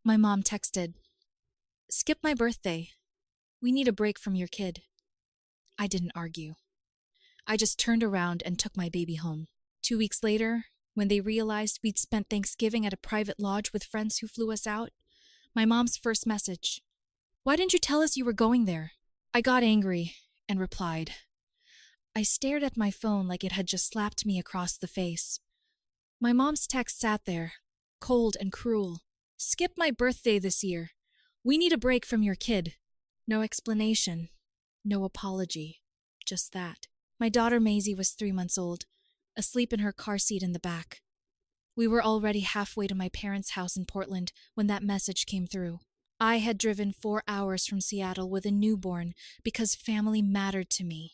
My mom texted, "Skip my birthday. We need a break from your kid." I didn't argue. I just turned around and took my baby home. 2 weeks later, when they realized we'd spent Thanksgiving at a private lodge with friends who flew us out, my mom's first message, "Why didn't you tell us you were going there?" I got angry and replied. I stared at my phone like it had just slapped me across the face. My mom's text sat there, cold and cruel. "Skip my birthday this year. We need a break from your kid." No explanation, no apology, just that. My daughter Maisie was 3 months old, asleep in her car seat in the back. We were already halfway to my parents' house in Portland when that message came through. I had driven 4 hours from Seattle with a newborn because family mattered to me.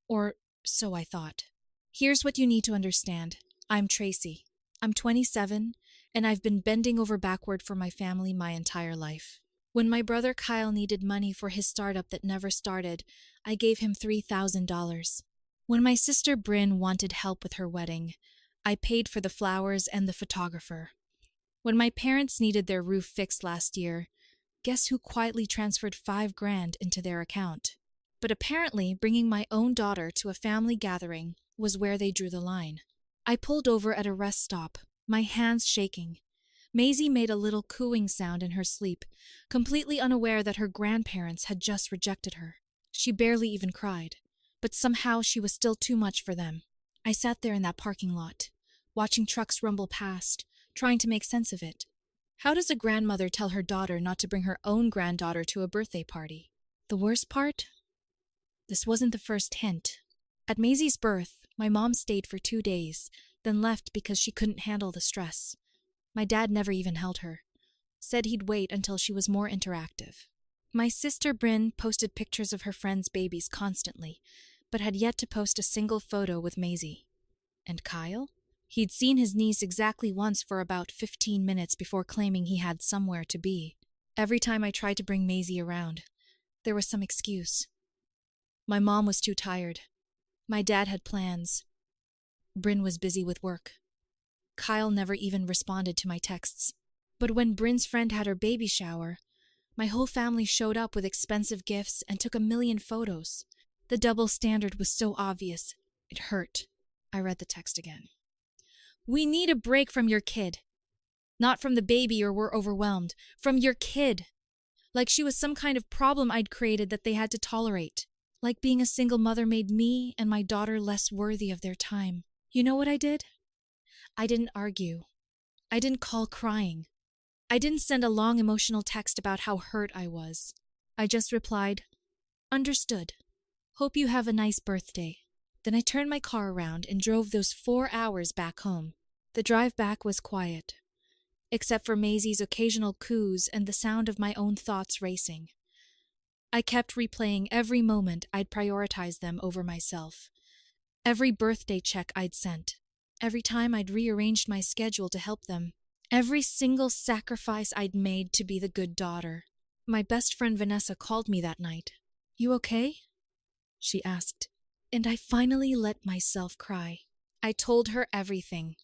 Or so I thought. Here's what you need to understand. I'm Tracy. I'm 27, and I've been bending over backward for my family my entire life. When my brother Kyle needed money for his startup that never started, I gave him $3,000. When my sister Bryn wanted help with her wedding, I paid for the flowers and the photographer. When my parents needed their roof fixed last year, guess who quietly transferred $5,000 into their account? But apparently, bringing my own daughter to a family gathering was where they drew the line. I pulled over at a rest stop, my hands shaking. Maisie made a little cooing sound in her sleep, completely unaware that her grandparents had just rejected her. She barely even cried, but somehow she was still too much for them. I sat there in that parking lot, watching trucks rumble past, trying to make sense of it. How does a grandmother tell her daughter not to bring her own granddaughter to a birthday party? The worst part? This wasn't the first hint. At Maisie's birth, my mom stayed for 2 days, then left because she couldn't handle the stress. My dad never even held her. Said he'd wait until she was more interactive. My sister Bryn posted pictures of her friends' babies constantly, but had yet to post a single photo with Maisie. And Kyle? He'd seen his niece exactly once for about 15 minutes before claiming he had somewhere to be. Every time I tried to bring Maisie around, there was some excuse. My mom was too tired. My dad had plans. Bryn was busy with work. Kyle never even responded to my texts. But when Bryn's friend had her baby shower, my whole family showed up with expensive gifts and took a million photos. The double standard was so obvious, it hurt. I read the text again. "We need a break from your kid. Not from the baby or we're overwhelmed. From your kid. Like she was some kind of problem I'd created that they had to tolerate. Like being a single mother made me and my daughter less worthy of their time." You know what I did? I didn't argue. I didn't call crying. I didn't send a long emotional text about how hurt I was. I just replied, "Understood. Hope you have a nice birthday." Then I turned my car around and drove those 4 hours back home. The drive back was quiet, except for Maisie's occasional coos and the sound of my own thoughts racing. I kept replaying every moment I'd prioritized them over myself. Every birthday check I'd sent. Every time I'd rearranged my schedule to help them. Every single sacrifice I'd made to be the good daughter. My best friend Vanessa called me that night. "You okay?" she asked. And I finally let myself cry. I told her everything.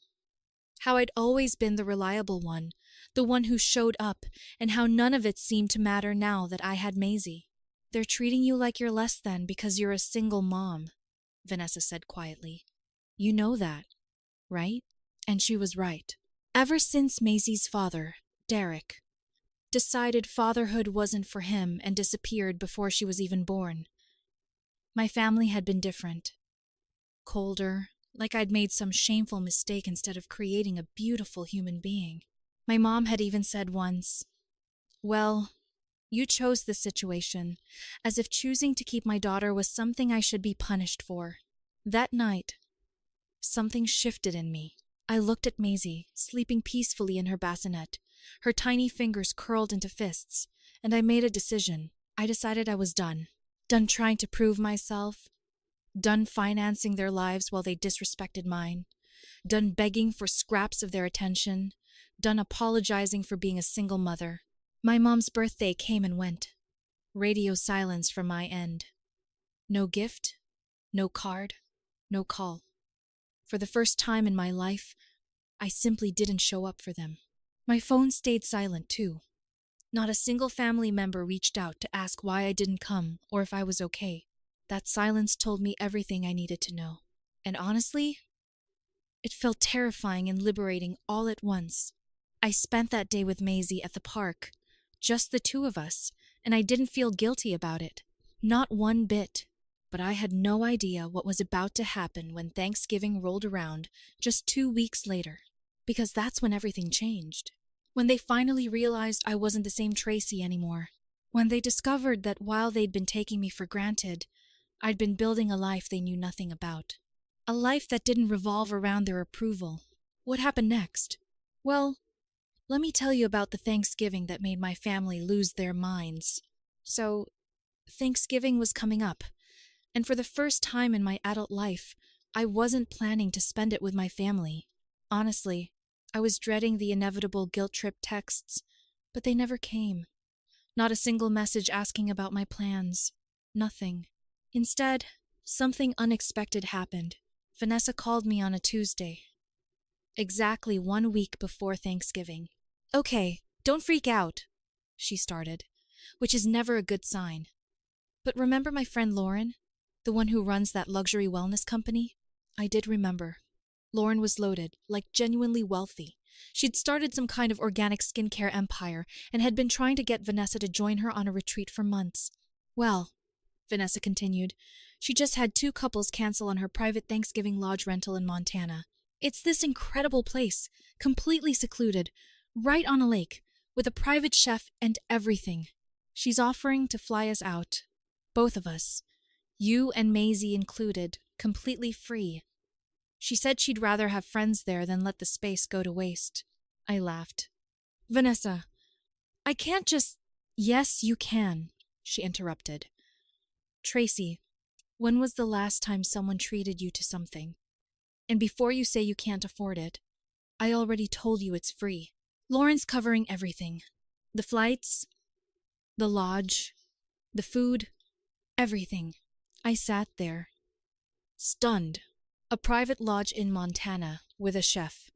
How I'd always been the reliable one, the one who showed up, and how none of it seemed to matter now that I had Maisie. "They're treating you like you're less than because you're a single mom," Vanessa said quietly. "You know that, right?" And she was right. Ever since Maisie's father, Derek, decided fatherhood wasn't for him and disappeared before she was even born, my family had been different. Colder, like I'd made some shameful mistake instead of creating a beautiful human being. My mom had even said once, "Well, you chose this situation," as if choosing to keep my daughter was something I should be punished for. That night, something shifted in me. I looked at Maisie, sleeping peacefully in her bassinet, her tiny fingers curled into fists, and I made a decision. I decided I was done. Done trying to prove myself. Done financing their lives while they disrespected mine. Done begging for scraps of their attention. Done apologizing for being a single mother. My mom's birthday came and went. Radio silence from my end. No gift, no card, no call. For the first time in my life, I simply didn't show up for them. My phone stayed silent too. Not a single family member reached out to ask why I didn't come or if I was okay. That silence told me everything I needed to know. And honestly, it felt terrifying and liberating all at once. I spent that day with Maisie at the park, just the two of us, and I didn't feel guilty about it. Not one bit. But I had no idea what was about to happen when Thanksgiving rolled around just 2 weeks later, because that's when everything changed. When they finally realized I wasn't the same Tracy anymore. When they discovered that while they'd been taking me for granted, I'd been building a life they knew nothing about. A life that didn't revolve around their approval. What happened next? Well, let me tell you about the Thanksgiving that made my family lose their minds. So, Thanksgiving was coming up, and for the first time in my adult life, I wasn't planning to spend it with my family. Honestly, I was dreading the inevitable guilt trip texts, but they never came. Not a single message asking about my plans. Nothing. Instead, something unexpected happened. Vanessa called me on a Tuesday, exactly 1 week before Thanksgiving. "Okay, don't freak out," she started, which is never a good sign. "But remember my friend Lauren, the one who runs that luxury wellness company?" I did remember. Lauren was loaded, like genuinely wealthy. She'd started some kind of organic skincare empire and had been trying to get Vanessa to join her on a retreat for months. "Well," Vanessa continued, "she just had 2 couples cancel on her private Thanksgiving lodge rental in Montana. It's this incredible place, completely secluded, right on a lake, with a private chef and everything. She's offering to fly us out, both of us, you and Maisie included, completely free. She said she'd rather have friends there than let the space go to waste." I laughed. "Vanessa, I can't just—" "Yes, you can," she interrupted. "Tracy, when was the last time someone treated you to something? And before you say you can't afford it, I already told you it's free. Lauren's covering everything. The flights, the lodge, the food, everything." I sat there, stunned. A private lodge in Montana with a chef.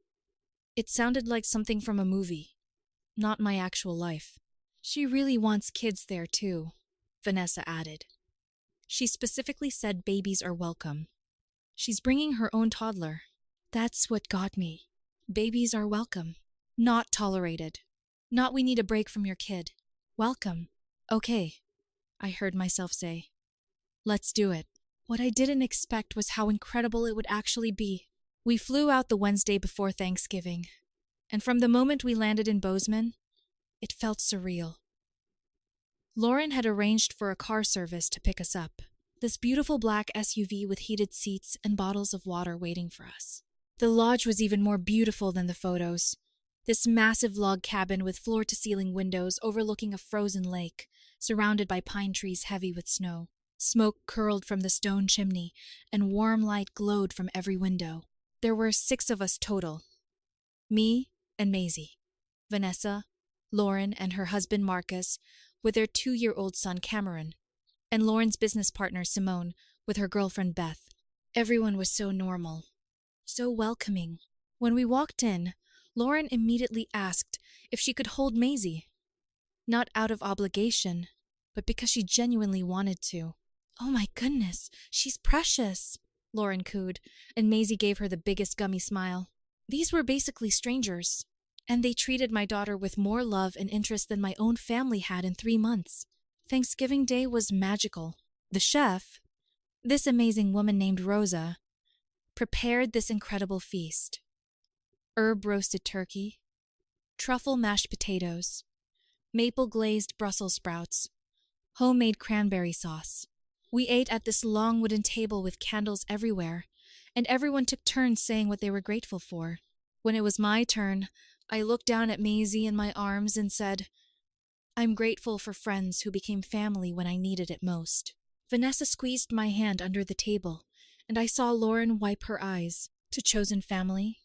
It sounded like something from a movie, not my actual life. "She really wants kids there too," Vanessa added. "She specifically said babies are welcome. She's bringing her own toddler." That's what got me. Babies are welcome. Not tolerated. Not "we need a break from your kid." Welcome. "Okay," I heard myself say. "Let's do it." What I didn't expect was how incredible it would actually be. We flew out the Wednesday before Thanksgiving, and from the moment we landed in Bozeman, it felt surreal. Lauren had arranged for a car service to pick us up. This beautiful black SUV with heated seats and bottles of water waiting for us. The lodge was even more beautiful than the photos. This massive log cabin with floor-to-ceiling windows overlooking a frozen lake, surrounded by pine trees heavy with snow. Smoke curled from the stone chimney, and warm light glowed from every window. There were 6 of us total. Me and Maisie, Vanessa, Lauren and her husband Marcus, with their 2-year-old son Cameron, and Lauren's business partner Simone, with her girlfriend Beth. Everyone was so normal, so welcoming. When we walked in, Lauren immediately asked if she could hold Maisie. Not out of obligation, but because she genuinely wanted to. "Oh my goodness, she's precious," Lauren cooed, and Maisie gave her the biggest gummy smile. These were basically strangers, and they treated my daughter with more love and interest than my own family had in 3 months. Thanksgiving Day was magical. The chef, this amazing woman named Rosa, prepared this incredible feast. Herb-roasted turkey, truffle mashed potatoes, maple-glazed Brussels sprouts, homemade cranberry sauce. We ate at this long wooden table with candles everywhere, and everyone took turns saying what they were grateful for. When it was my turn, I looked down at Maisie in my arms and said, "I'm grateful for friends who became family when I needed it most." Vanessa squeezed my hand under the table, and I saw Lauren wipe her eyes. To chosen family?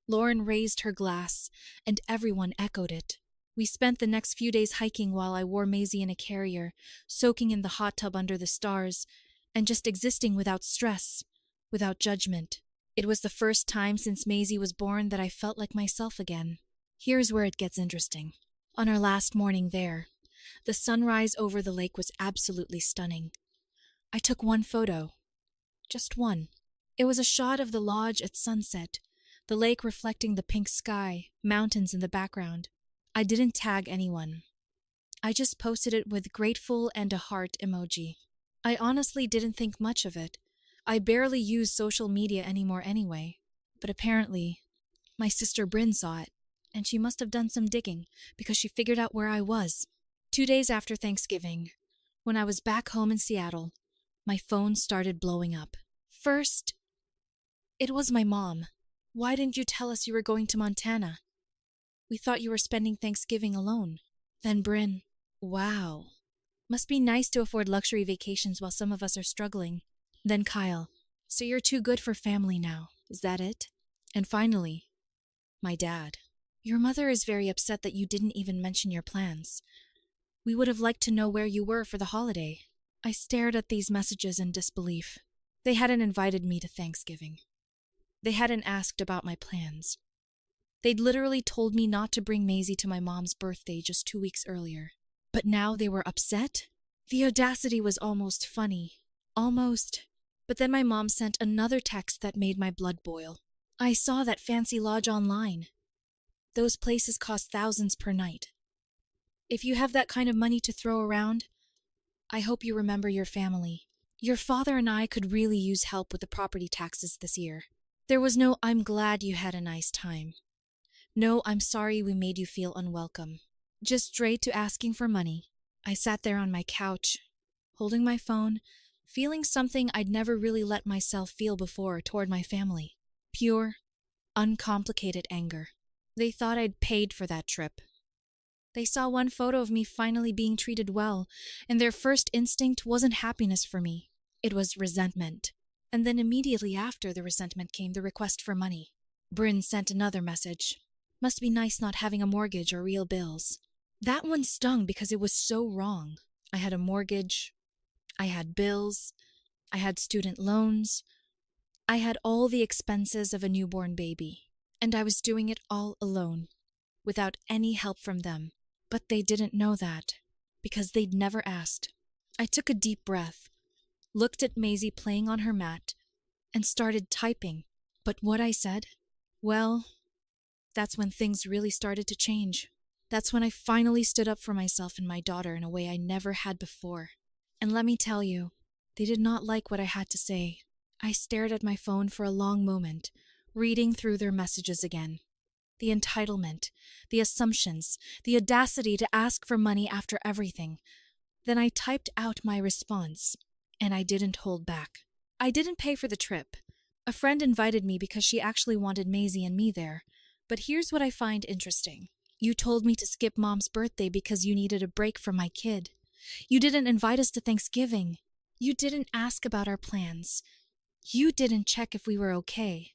Lauren raised her glass, and everyone echoed it. We spent the next few days hiking while I wore Maisie in a carrier, soaking in the hot tub under the stars, and just existing without stress, without judgment. It was the first time since Maisie was born that I felt like myself again. Here's where it gets interesting. On our last morning there, the sunrise over the lake was absolutely stunning. I took one photo. Just one. It was a shot of the lodge at sunset, the lake reflecting the pink sky, mountains in the background. I didn't tag anyone. I just posted it with grateful and a heart emoji. I honestly didn't think much of it. I barely use social media anymore anyway. But apparently, my sister Bryn saw it, and she must have done some digging because she figured out where I was. 2 days after Thanksgiving, when I was back home in Seattle, my phone started blowing up. First, it was my mom. Why didn't you tell us you were going to Montana? We thought you were spending Thanksgiving alone. Then Bryn, wow. Must be nice to afford luxury vacations while some of us are struggling. Then Kyle, so you're too good for family now, is that it? And finally, my dad. Your mother is very upset that you didn't even mention your plans. We would have liked to know where you were for the holiday. I stared at these messages in disbelief. They hadn't invited me to Thanksgiving. They hadn't asked about my plans. They'd literally told me not to bring Maisie to my mom's birthday just 2 weeks earlier. But now they were upset? The audacity was almost funny. Almost. But then my mom sent another text that made my blood boil. I saw that fancy lodge online. Those places cost thousands per night. If you have that kind of money to throw around, I hope you remember your family. Your father and I could really use help with the property taxes this year. There was no "I'm glad you had a nice time." No "I'm sorry we made you feel unwelcome." Just straight to asking for money. I sat there on my couch, holding my phone, feeling something I'd never really let myself feel before toward my family. Pure, uncomplicated anger. They thought I'd paid for that trip. They saw one photo of me finally being treated well, and their first instinct wasn't happiness for me. It was resentment. And then immediately after the resentment came the request for money. Bryn sent another message. Must be nice not having a mortgage or real bills. That one stung because it was so wrong. I had a mortgage. I had bills. I had student loans. I had all the expenses of a newborn baby. And I was doing it all alone, without any help from them. But they didn't know that, because they'd never asked. I took a deep breath, looked at Maisie playing on her mat, and started typing. But what I said? Well, that's when things really started to change. That's when I finally stood up for myself and my daughter in a way I never had before. And let me tell you, they did not like what I had to say. I stared at my phone for a long moment, reading through their messages again. The entitlement, the assumptions, the audacity to ask for money after everything. Then I typed out my response, and I didn't hold back. I didn't pay for the trip. A friend invited me because she actually wanted Maisie and me there. But here's what I find interesting. You told me to skip Mom's birthday because you needed a break from my kid. You didn't invite us to Thanksgiving. You didn't ask about our plans. You didn't check if we were okay.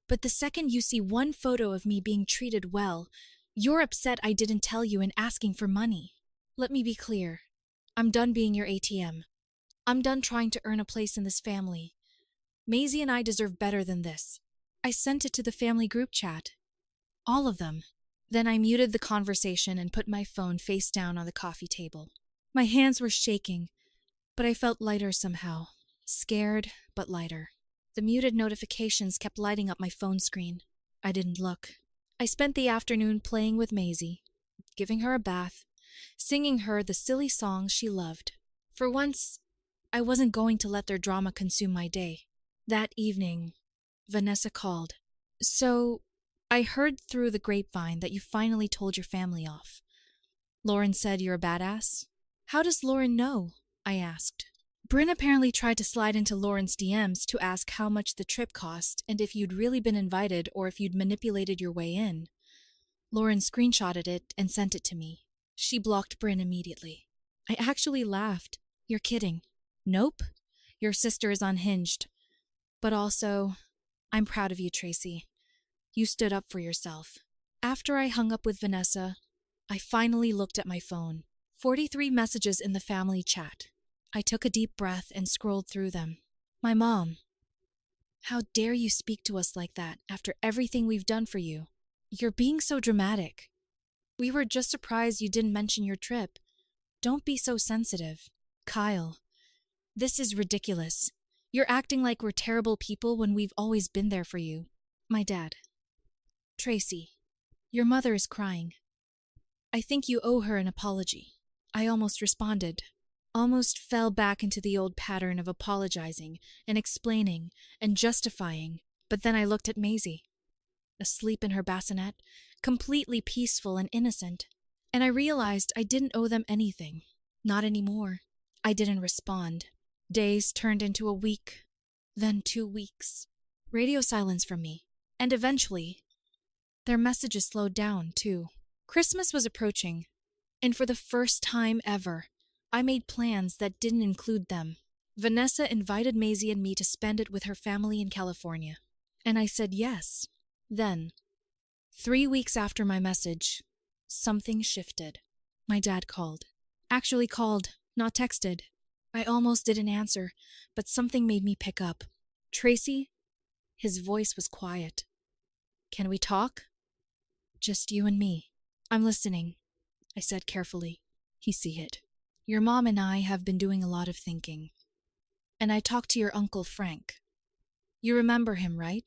But the second you see one photo of me being treated well, you're upset I didn't tell you and asking for money. Let me be clear. I'm done being your ATM. I'm done trying to earn a place in this family. Maisie and I deserve better than this. I sent it to the family group chat. All of them. Then I muted the conversation and put my phone face down on the coffee table. My hands were shaking, but I felt lighter somehow. Scared, but lighter. The muted notifications kept lighting up my phone screen. I didn't look. I spent the afternoon playing with Maisie, giving her a bath, singing her the silly songs she loved. For once, I wasn't going to let their drama consume my day. That evening, Vanessa called. So, I heard through the grapevine that you finally told your family off. Lauren said you're a badass? How does Lauren know? I asked. Bryn apparently tried to slide into Lauren's DMs to ask how much the trip cost and if you'd really been invited or if you'd manipulated your way in. Lauren screenshotted it and sent it to me. She blocked Bryn immediately. I actually laughed. You're kidding. Nope. Your sister is unhinged. But also, I'm proud of you, Tracy. You stood up for yourself. After I hung up with Vanessa, I finally looked at my phone. 43 messages in the family chat. I took a deep breath and scrolled through them. My mom. How dare you speak to us like that after everything we've done for you? You're being so dramatic. We were just surprised you didn't mention your trip. Don't be so sensitive. Kyle, this is ridiculous. You're acting like we're terrible people when we've always been there for you. My dad. Tracy, your mother is crying. I think you owe her an apology. I almost responded. Almost fell back into the old pattern of apologizing and explaining and justifying, but then I looked at Maisie, asleep in her bassinet, completely peaceful and innocent, and I realized I didn't owe them anything. Not anymore. I didn't respond. Days turned into a week, then 2 weeks. Radio silence from me, and eventually, their messages slowed down, too. Christmas was approaching, and for the first time ever, I made plans that didn't include them. Vanessa invited Maisie and me to spend it with her family in California, and I said yes. Then, 3 weeks after my message, something shifted. My dad called. Actually called, not texted. I almost didn't answer, but something made me pick up. Tracy? His voice was quiet. Can we talk? Just you and me. I'm listening, I said carefully. He see it. Your mom and I have been doing a lot of thinking. And I talked to your uncle Frank. You remember him, right?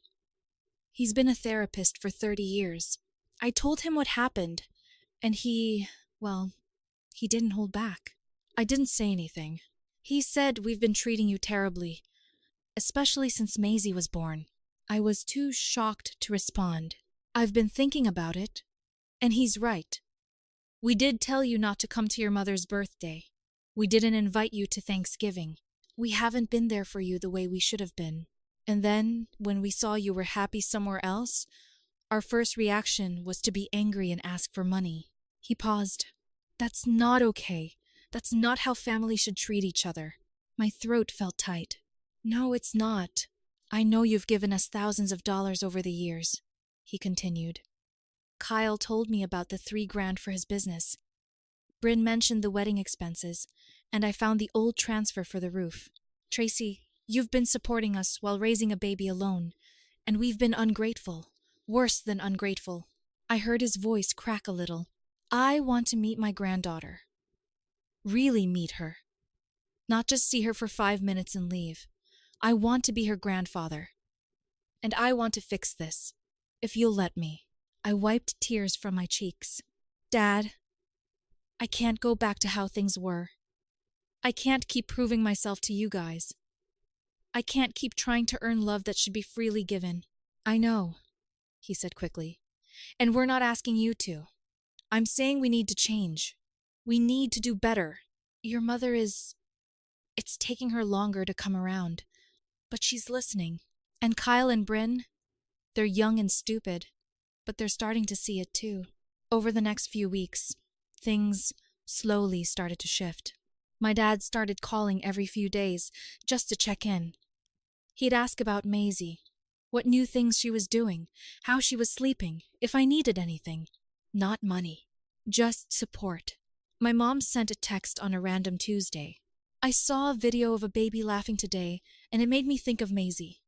He's been a therapist for 30 years. I told him what happened, and he didn't hold back. I didn't say anything. He said we've been treating you terribly, especially since Maisie was born. I was too shocked to respond. I've been thinking about it, and he's right. We did tell you not to come to your mother's birthday. We didn't invite you to Thanksgiving. We haven't been there for you the way we should have been. And then, when we saw you were happy somewhere else, our first reaction was to be angry and ask for money. He paused. That's not okay. That's not how families should treat each other. My throat felt tight. No, it's not. I know you've given us thousands of dollars over the years, he continued. Kyle told me about the $3,000 for his business. Bryn mentioned the wedding expenses, and I found the old transfer for the roof. Tracy, you've been supporting us while raising a baby alone, and we've been ungrateful. Worse than ungrateful. I heard his voice crack a little. I want to meet my granddaughter. Really meet her. Not just see her for 5 minutes and leave. I want to be her grandfather. And I want to fix this. If you'll let me. I wiped tears from my cheeks. Dad, I can't go back to how things were. I can't keep proving myself to you guys. I can't keep trying to earn love that should be freely given. I know, he said quickly. And we're not asking you to. I'm saying we need to change. We need to do better. Your mother is... It's taking her longer to come around. But she's listening. And Kyle and Bryn, they're young and stupid, but they're starting to see it too. Over the next few weeks, things slowly started to shift. My dad started calling every few days just to check in. He'd ask about Maisie, what new things she was doing, how she was sleeping, if I needed anything. Not money, just support. My mom sent a text on a random Tuesday. I saw a video of a baby laughing today, and it made me think of Maisie.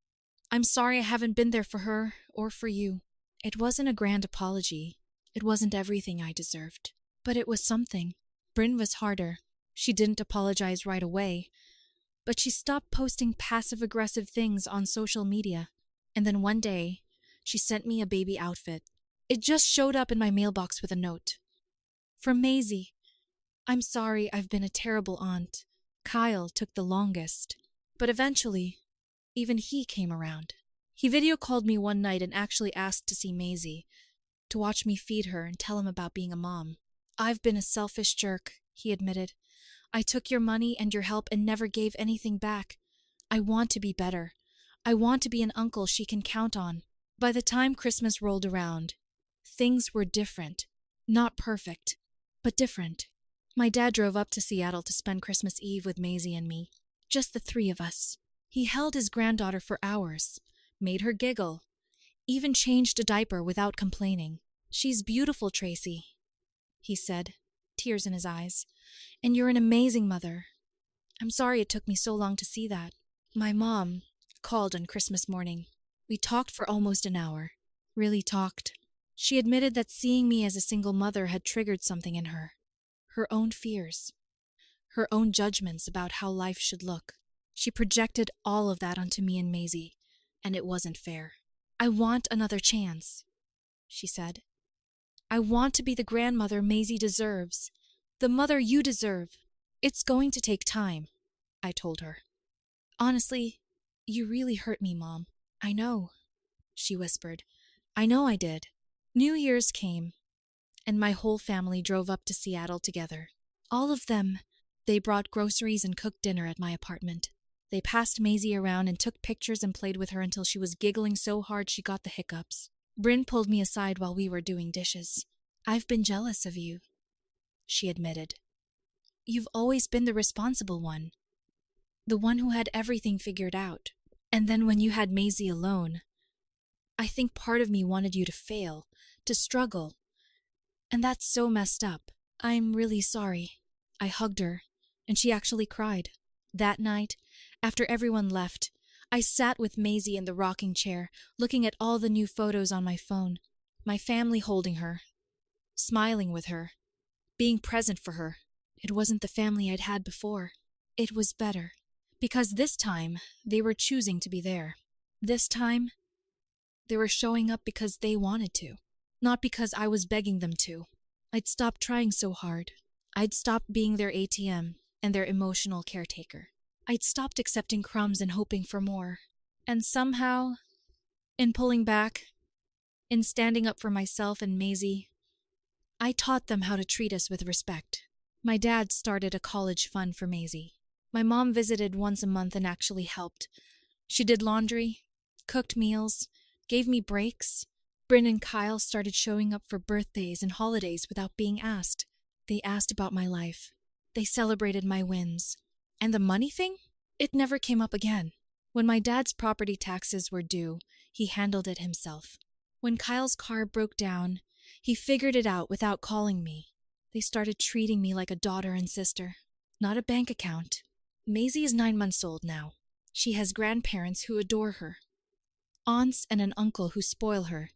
I'm sorry I haven't been there for her or for you. It wasn't a grand apology. It wasn't everything I deserved. But it was something. Bryn was harder. She didn't apologize right away. But she stopped posting passive-aggressive things on social media. And then one day, she sent me a baby outfit. It just showed up in my mailbox with a note. From Maisie. I'm sorry I've been a terrible aunt. Kyle took the longest. But eventually, even he came around. He video called me one night and actually asked to see Maisie, to watch me feed her and tell him about being a mom. I've been a selfish jerk, he admitted. I took your money and your help and never gave anything back. I want to be better. I want to be an uncle she can count on. By the time Christmas rolled around, things were different. Not perfect, but different. My dad drove up to Seattle to spend Christmas Eve with Maisie and me. Just the three of us. He held his granddaughter for hours, made her giggle, even changed a diaper without complaining. She's beautiful, Tracy, he said, tears in his eyes. And you're an amazing mother. I'm sorry it took me so long to see that. My mom called on Christmas morning. We talked for almost an hour. Really talked. She admitted that seeing me as a single mother had triggered something in her. Her own fears. Her own judgments about how life should look. She projected all of that onto me and Maisie, and it wasn't fair. "I want another chance," she said. "I want to be the grandmother Maisie deserves. The mother you deserve. It's going to take time," I told her. "Honestly, you really hurt me, Mom. I know," she whispered. "I know I did." New Year's came, and my whole family drove up to Seattle together. All of them. They brought groceries and cooked dinner at my apartment. They passed Maisie around and took pictures and played with her until she was giggling so hard she got the hiccups. Bryn pulled me aside while we were doing dishes. "I've been jealous of you," she admitted. "You've always been the responsible one. The one who had everything figured out. And then when you had Maisie alone, I think part of me wanted you to fail, to struggle. And that's so messed up. I'm really sorry." I hugged her, and she actually cried. That night, after everyone left, I sat with Maisie in the rocking chair, looking at all the new photos on my phone. My family holding her, smiling with her, being present for her. It wasn't the family I'd had before. It was better. Because this time, they were choosing to be there. This time, they were showing up because they wanted to, not because I was begging them to. I'd stopped trying so hard. I'd stopped being their ATM and their emotional caretaker. I'd stopped accepting crumbs and hoping for more. And somehow, in pulling back, in standing up for myself and Maisie, I taught them how to treat us with respect. My dad started a college fund for Maisie. My mom visited once a month and actually helped. She did laundry, cooked meals, gave me breaks. Bryn and Kyle started showing up for birthdays and holidays without being asked. They asked about my life. They celebrated my wins. And the money thing? It never came up again. When my dad's property taxes were due, he handled it himself. When Kyle's car broke down, he figured it out without calling me. They started treating me like a daughter and sister, not a bank account. Maisie is 9 months old now. She has grandparents who adore her, aunts and an uncle who spoil her,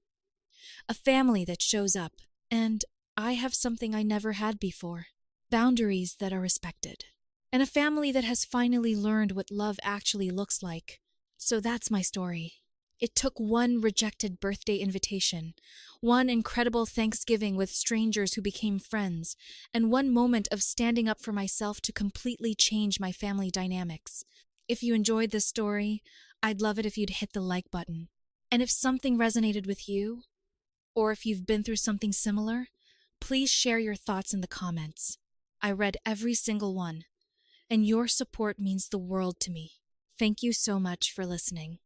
a family that shows up, and I have something I never had before, boundaries that are respected, and a family that has finally learned what love actually looks like. So that's my story. It took one rejected birthday invitation, one incredible Thanksgiving with strangers who became friends, and one moment of standing up for myself to completely change my family dynamics. If you enjoyed this story, I'd love it if you'd hit the like button. And if something resonated with you, or if you've been through something similar, please share your thoughts in the comments. I read every single one, and your support means the world to me. Thank you so much for listening.